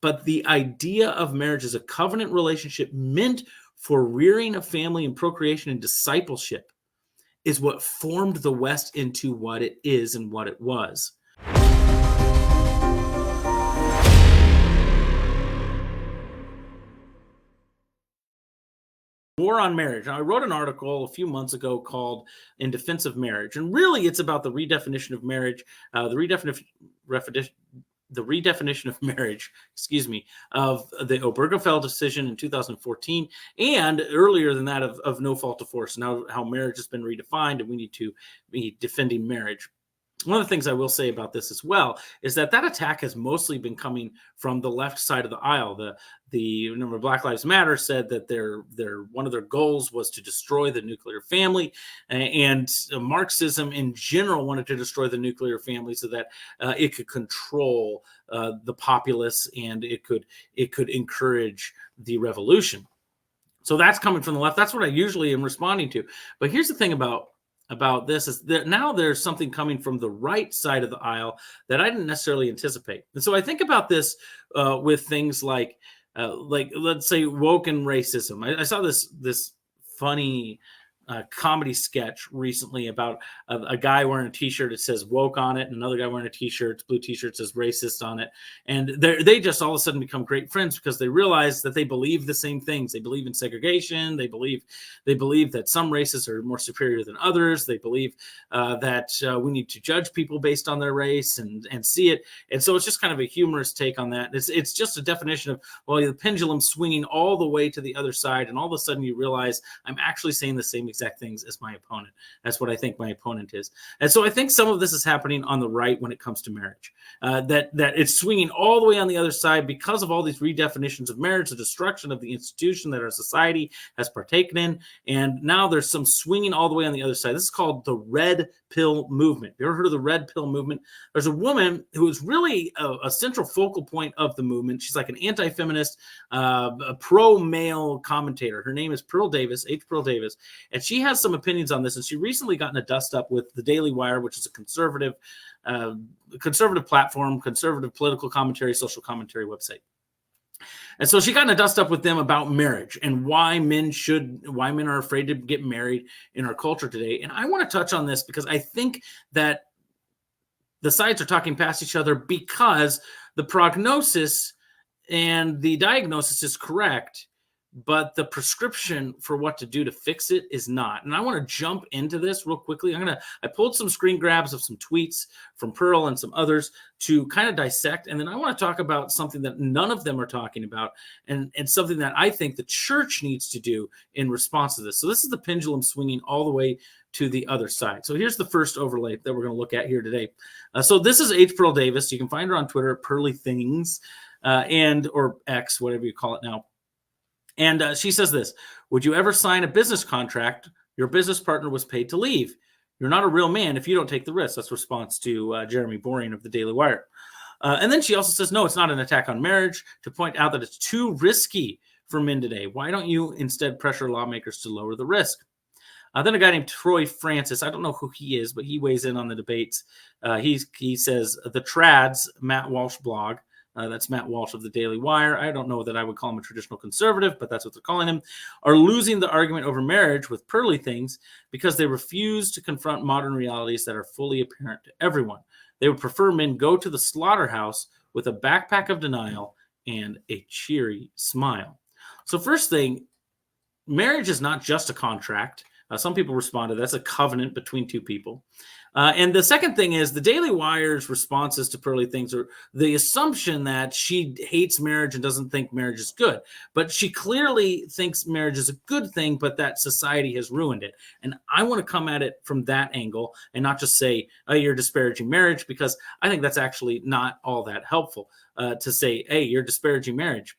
But the idea of marriage as a covenant relationship meant for rearing a family and procreation and discipleship is what formed the West into what it is and what it was. War on Marriage. Now, I wrote an article a few months ago called In Defense of Marriage. And really, it's about the redefinition of marriage, the redefinition of marriage, of the Obergefell decision in 2014, and earlier than that of no fault of force. Now, how marriage has been redefined, and we need to be defending marriage. One of the things I will say about this as well is that attack has mostly been coming from the left side of the aisle. Remember, Black Lives Matter said that one of their goals was to destroy the nuclear family, and Marxism in general wanted to destroy the nuclear family so that it could control the populace and it could encourage the revolution. So that's coming from the left. That's what I usually am responding to. But here's the thing about this is that now there's something coming from the right side of the aisle that I didn't necessarily anticipate. And so I think about this with things like let's say woke and racism. I saw this funny comedy sketch recently about a guy wearing a t-shirt that says woke on it, and another guy wearing a t-shirt, blue t-shirt, says racist on it. And they just all of a sudden become great friends because they realize that they believe the same things. They believe in segregation. They believe that some races are more superior than others. They believe that we need to judge people based on their race and see it. And so it's just kind of a humorous take on that. It's just a definition of, well, the pendulum swinging all the way to the other side, and all of a sudden you realize I'm actually saying the same exact things as my opponent. That's what I think my opponent is. And so I think some of this is happening on the right when it comes to marriage, that it's swinging all the way on the other side because of all these redefinitions of marriage, the destruction of the institution that our society has partaken in. And now there's some swinging all the way on the other side. This is called the red pill movement. You ever heard of the red pill movement? There's a woman who is really a central focal point of the movement. She's like an anti-feminist, a pro-male commentator. Her name is Pearl Davis, Pearl Davis. And she has some opinions on this. And she recently got in a dust up with the Daily Wire, which is a conservative platform, conservative political commentary, social commentary website. And so she got in a dust up with them about marriage and why men are afraid to get married in our culture today. And I want to touch on this because I think that the sides are talking past each other because the prognosis and the diagnosis is correct, but the prescription for what to do to fix it is not. And I want to jump into this real quickly. I pulled some screen grabs of some tweets from Pearl and some others to kind of dissect. And then I want to talk about something that none of them are talking about and something that I think the church needs to do in response to this. So this is the pendulum swinging all the way to the other side. So here's the first overlay that we're going to look at here today. So this is Pearl Davis. You can find her on Twitter at Pearly Things or X, whatever you call it now. And she says this: would you ever sign a business contract your business partner was paid to leave? You're not a real man if you don't take the risk. That's a response to Jeremy Boring of the Daily Wire. And then she also says, no, it's not an attack on marriage, to point out that it's too risky for men today. Why don't you instead pressure lawmakers to lower the risk? Then a guy named Troy Francis, I don't know who he is, but he weighs in on the debates. He says, the Trads, Matt Walsh blog, that's Matt Walsh of the Daily Wire. I don't know that I would call him a traditional conservative, but that's what they're calling him, are losing the argument over marriage with Pearly Things because they refuse to confront modern realities that are fully apparent to everyone. They would prefer men go to the slaughterhouse with a backpack of denial and a cheery smile. So first thing, marriage is not just a contract. Some people respond to that's a covenant between two people. And the second thing is the Daily Wire's responses to Pearly Things are the assumption that she hates marriage and doesn't think marriage is good. But she clearly thinks marriage is a good thing, but that society has ruined it. And I want to come at it from that angle and not just say, oh, you're disparaging marriage, because I think that's actually not all that helpful to say, hey, you're disparaging marriage.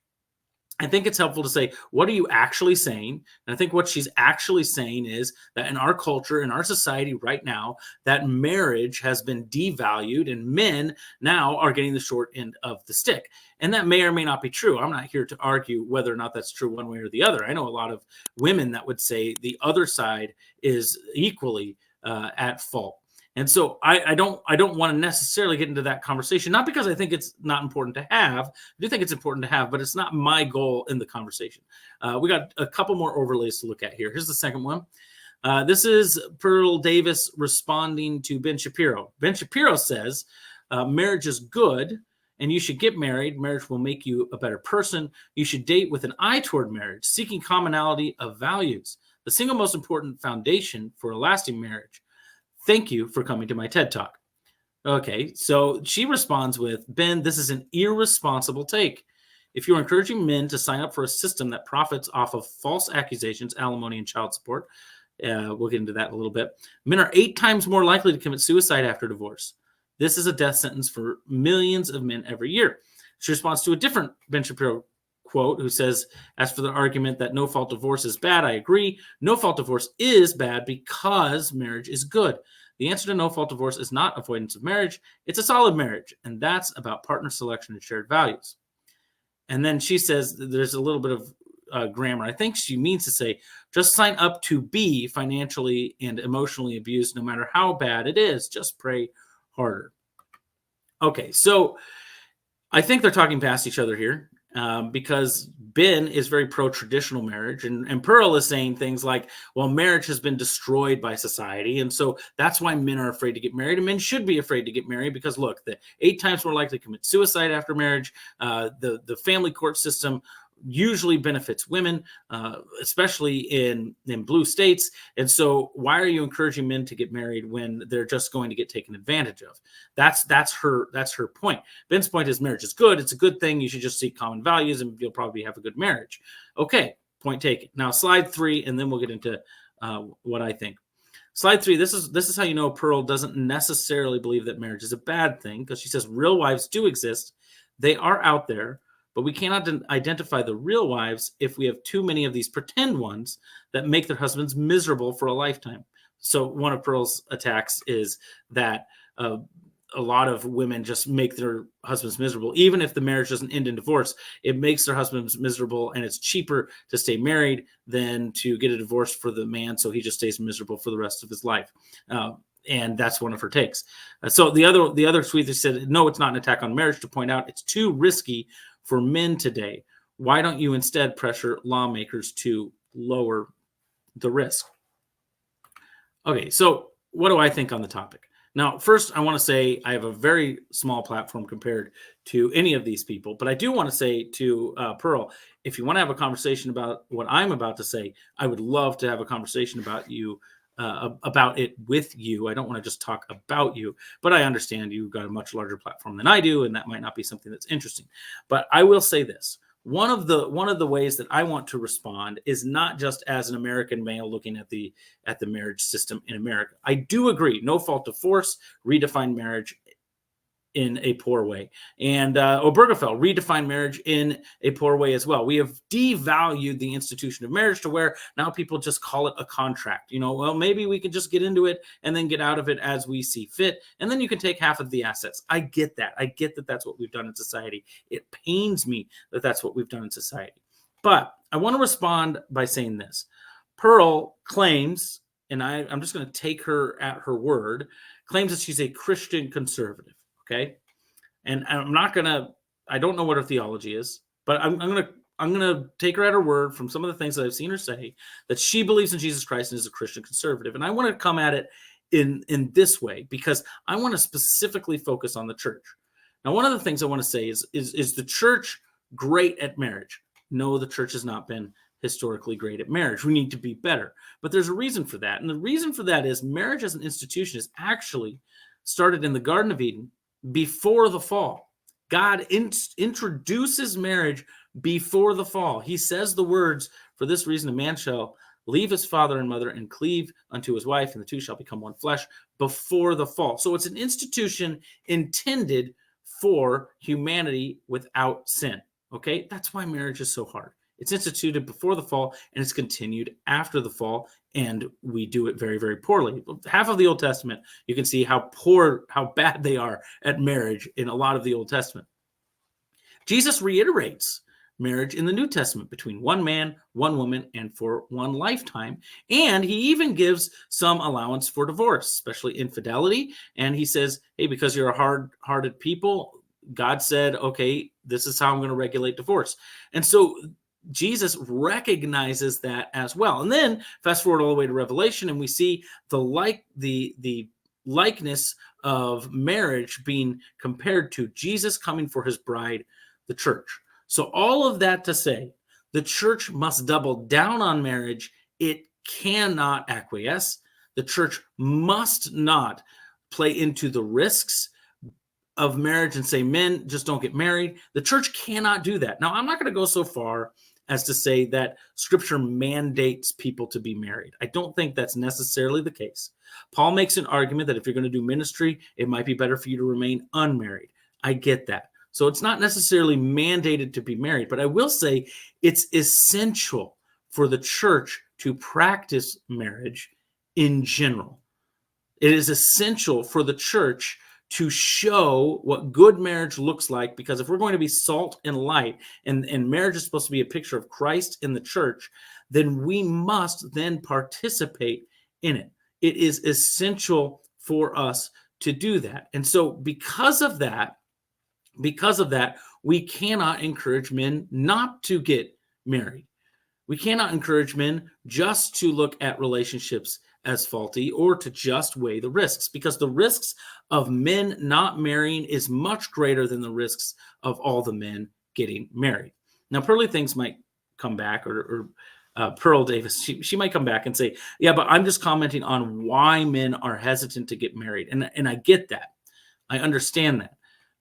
I think it's helpful to say, what are you actually saying? And I think what she's actually saying is that in our culture, in our society right now, that marriage has been devalued and men now are getting the short end of the stick. And that may or may not be true. I'm not here to argue whether or not that's true one way or the other. I know a lot of women that would say the other side is equally at fault. And so I don't want to necessarily get into that conversation, not because I think it's not important to have. I do think it's important to have, but it's not my goal in the conversation. We got a couple more overlays to look at here. Here's the second one. This is Pearl Davis responding to Ben Shapiro. Ben Shapiro says, marriage is good and you should get married. Marriage will make you a better person. You should date with an eye toward marriage, seeking commonality of values, the single most important foundation for a lasting marriage. Thank you for coming to my TED Talk. Okay, so she responds with, Ben, this is an irresponsible take. If you're encouraging men to sign up for a system that profits off of false accusations, alimony, and child support, we'll get into that in a little bit. Men are 8 times more likely to commit suicide after divorce. This is a death sentence for millions of men every year. She responds to a different Ben Shapiro quote who says, as for the argument that no-fault divorce is bad, I agree. No-fault divorce is bad because marriage is good. The answer to no-fault divorce is not avoidance of marriage. It's a solid marriage, and that's about partner selection and shared values. And then she says there's a little bit of grammar. I think she means to say, just sign up to be financially and emotionally abused, no matter how bad it is. Just pray harder. Okay, so I think they're talking past each other here. Because Ben is very pro-traditional marriage, and Pearl is saying things like, well, marriage has been destroyed by society, and so that's why men are afraid to get married, and men should be afraid to get married because, look, the 8 times more likely to commit suicide after marriage, the family court system usually benefits women, especially in blue states, and so why are you encouraging men to get married when they're just going to get taken advantage of? That's her point. Ben's point is marriage is good. It's a good thing. You should just seek common values and you'll probably have a good marriage. Okay, point taken. Now slide 3, and then we'll get into what I think. Slide 3, this is how you know Pearl doesn't necessarily believe that marriage is a bad thing, because she says real wives do exist. They are out there, but we cannot identify the real wives if we have too many of these pretend ones that make their husbands miserable for a lifetime. So one of Pearl's attacks is that a lot of women just make their husbands miserable. Even if the marriage doesn't end in divorce, it makes their husbands miserable, and it's cheaper to stay married than to get a divorce for the man, so he just stays miserable for the rest of his life. And that's one of her takes. So the other tweet said, no, it's not an attack on marriage, to point out it's too risky for men today. Why don't you instead pressure lawmakers to lower the risk? Okay, so what do I think on the topic? Now, first, I want to say I have a very small platform compared to any of these people, but I do want to say to Pearl, if you want to have a conversation about what I'm about to say, I would love to have a conversation about it with you. I don't want to just talk about you, but I understand you've got a much larger platform than I do, and that might not be something that's interesting. But I will say this. One of the ways that I want to respond is not just as an American male looking at the marriage system in America. I do agree, no fault divorce, redefine marriage in a poor way. And Obergefell redefined marriage in a poor way as well. We have devalued the institution of marriage to where now people just call it a contract. Well, maybe we can just get into it and then get out of it as we see fit. And then you can take half of the assets. I get that. I get that that's what we've done in society. It pains me that that's what we've done in society. But I want to respond by saying this. Pearl claims, and I'm just going to take her at her word, claims that she's a Christian conservative. Okay. And I don't know what her theology is, but I'm going to take her at her word from some of the things that I've seen her say, that she believes in Jesus Christ and is a Christian conservative. And I want to come at it in this way, because I want to specifically focus on the church. Now, one of the things I want to say is the church great at marriage? No, the church has not been historically great at marriage. We need to be better. But there's a reason for that. And the reason for that is marriage as an institution is actually started in the Garden of Eden before the fall. God introduces marriage before the fall. He says the words, for this reason a man shall leave his father and mother and cleave unto his wife, and the two shall become one flesh, before the fall. So it's an institution intended for humanity without sin. Okay, that's why marriage is so hard. It's instituted before the fall, and it's continued after the fall, and we do it very, very poorly. Half of the Old Testament, you can see how bad they are at marriage in a lot of the Old Testament. Jesus reiterates marriage in the New Testament between one man, one woman, and for one lifetime. And he even gives some allowance for divorce, especially infidelity. And he says, hey, because you're a hard-hearted people, God said, okay, this is how I'm going to regulate divorce. And so Jesus recognizes that as well. And then fast forward all the way to Revelation, and we see the likeness of marriage being compared to Jesus coming for his bride, the church. So all of that to say, the church must double down on marriage. It cannot acquiesce. The church must not play into the risks of marriage and say, men, just don't get married. The church cannot do that. Now, I'm not going to go so far as to say that Scripture mandates people to be married. I don't think that's necessarily the case. Paul makes an argument that if you're going to do ministry, it might be better for you to remain unmarried. I get that. So it's not necessarily mandated to be married, but I will say it's essential for the church to practice marriage in general. It is essential for the church to show what good marriage looks like, because if we're going to be salt and light, and marriage is supposed to be a picture of Christ in the church, then we must then participate in it. It is essential for us to do that. And so because of that, we cannot encourage men not to get married. We cannot encourage men just to look at relationships as faulty or to just weigh the risks, because the risks of men not marrying is much greater than the risks of all the men getting married. Now, Pearly Things might come back, or Pearl Davis, she might come back and say, yeah, but I'm just commenting on why men are hesitant to get married. And I get that. I understand that.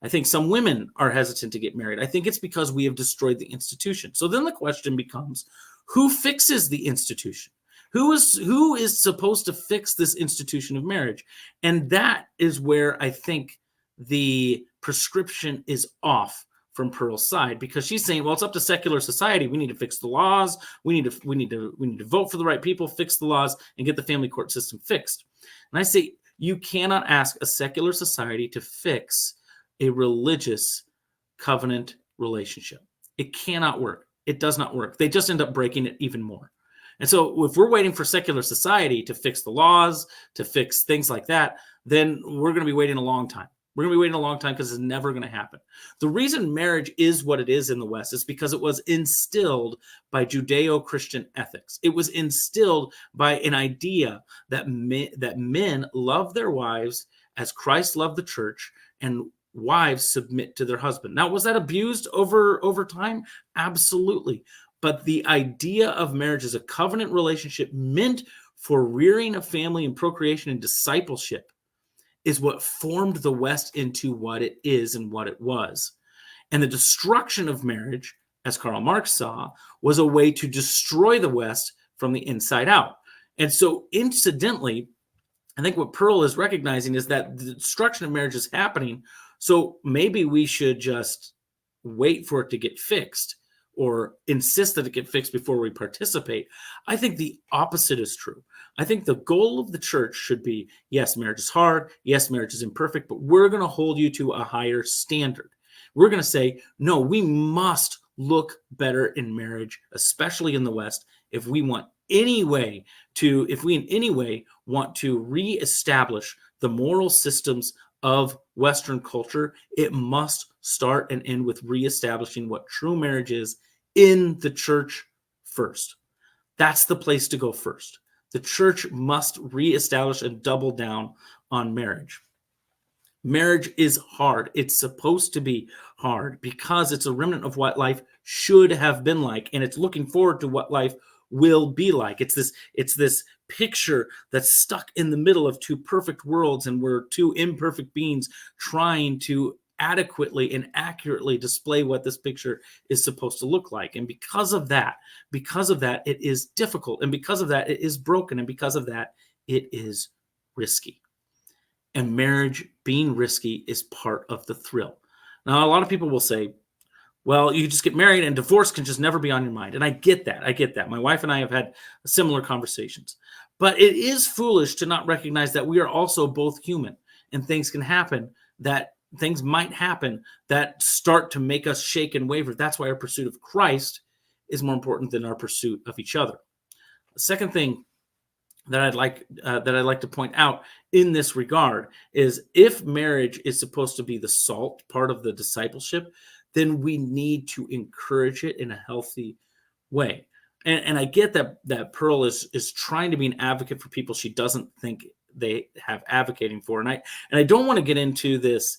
I think some women are hesitant to get married. I think it's because we have destroyed the institution. So then the question becomes, who fixes the institution? Who is supposed to fix this institution of marriage? And that is where I think the prescription is off from Pearl's side, because she's saying, well, it's up to secular society. We need to fix the laws. We need to vote for the right people, fix the laws, and get the family court system fixed. And I say, you cannot ask a secular society to fix a religious covenant relationship. It cannot work. It does not work. They just end up breaking it even more. And so if we're waiting for secular society to fix the laws, to fix things like that, then we're going to be waiting a long time. We're going to be waiting a long time because it's never going to happen. The reason marriage is what it is in the West is because it was instilled by Judeo-Christian ethics. It was instilled by an idea that men love their wives as Christ loved the church, and wives submit to their husband. Now, was that abused over time? Absolutely. But the idea of marriage as a covenant relationship meant for rearing a family and procreation and discipleship is what formed the West into what it is and what it was. And the destruction of marriage, as Karl Marx saw, was a way to destroy the West from the inside out. And so incidentally, I think what Pearl is recognizing is that the destruction of marriage is happening. So maybe we should just wait for it to get fixed, or insist that it get fixed before we participate. I think the opposite is true. I think the goal of the church should be, yes, marriage is hard. Yes, marriage is imperfect, but we're going to hold you to a higher standard. We're going to say, no, we must look better in marriage, especially in the West, if we in any way want to reestablish the moral systems of Western culture. It must start and end with reestablishing what true marriage is in the church first. That's the place to go first. The church must reestablish and double down on marriage. Marriage is hard. It's supposed to be hard because it's a remnant of what life should have been like, and it's looking forward to what life will be like. It's this picture that's stuck in the middle of two perfect worlds, and we're two imperfect beings trying to adequately and accurately display what this picture is supposed to look like. And because of that, it is difficult, and because of that, it is broken, and because of that, it is risky. And marriage being risky is part of the thrill. Now, a lot of people will say, well, you just get married and divorce can just never be on your mind. And I get that. My wife and I have had similar conversations. But it is foolish to not recognize that we are also both human, and things can happen that things might happen that start to make us shake and waver. That's why our pursuit of Christ is more important than our pursuit of each other. The second thing that I'd like to point out in this regard is, if marriage is supposed to be the salt part of the discipleship, then we need to encourage it in a healthy way. And I get that Pearl is trying to be an advocate for people she doesn't think they have advocating for. And I don't want to get into this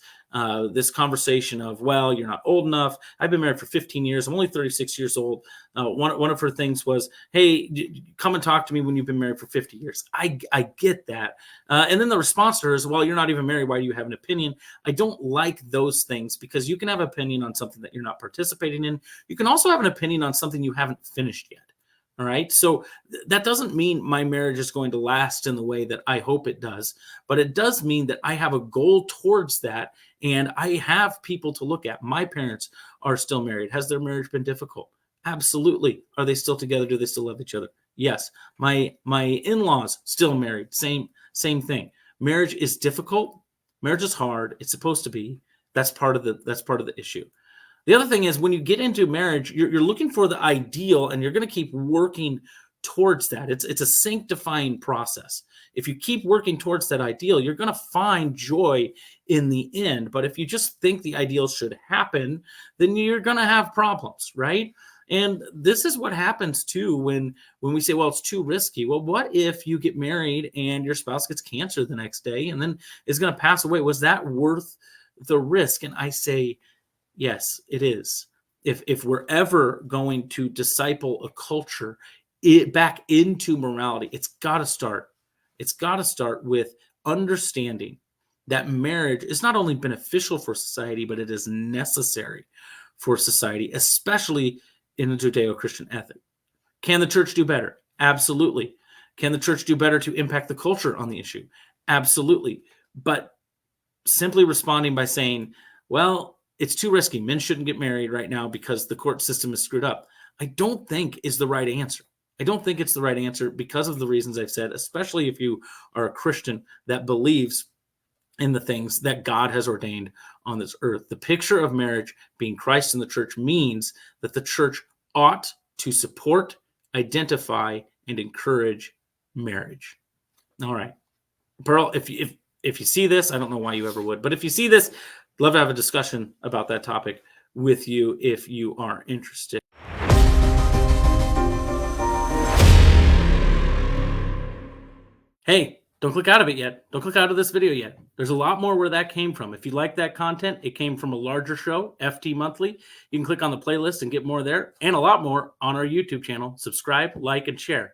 conversation of, well, you're not old enough. I've been married for 15 years. I'm only 36 years old. One of her things was, hey, come and talk to me when you've been married for 50 years. I get that. And then the response to her is, well, you're not even married. Why do you have an opinion? I don't like those things, because you can have an opinion on something that you're not participating in. You can also have an opinion on something you haven't finished yet. All right. So that doesn't mean my marriage is going to last in the way that I hope it does, but it does mean that I have a goal towards that. And I have people to look at. My parents are still married. Has their marriage been difficult? Absolutely. Are they still together? Do they still love each other? Yes. My in-laws still married. Same thing. Marriage is difficult. Marriage is hard. It's supposed to be. That's part of the issue. The other thing is, when you get into marriage, you're looking for the ideal, and you're going to keep working towards that. It's a sanctifying process. If you keep working towards that ideal, you're going to find joy in the end. But if you just think the ideal should happen, then you're going to have problems, right? And this is what happens too when we say, well, it's too risky. Well, what if you get married and your spouse gets cancer the next day and then is going to pass away? Was that worth the risk? And I say, yes, it is. If we're ever going to disciple a culture back into morality, it's got to start. It's got to start with understanding that marriage is not only beneficial for society, but it is necessary for society, especially in the Judeo-Christian ethic. Can the church do better? Absolutely. Can the church do better to impact the culture on the issue? Absolutely. But simply responding by saying, well, it's too risky, men shouldn't get married right now because the court system is screwed up, I don't think is the right answer. I don't think it's the right answer because of the reasons I've said, especially if you are a Christian that believes in the things that God has ordained on this earth. The picture of marriage being Christ and the church means that the church ought to support, identify, and encourage marriage. All right. Pearl, if you see this, I don't know why you ever would, but if you see this, love to have a discussion about that topic with you if you are interested. Hey, don't click out of it yet. Don't click out of this video yet. There's a lot more where that came from. If you like that content, it came from a larger show, FT Monthly. You can click on the playlist and get more there, and a lot more on our YouTube channel. Subscribe, like, and share.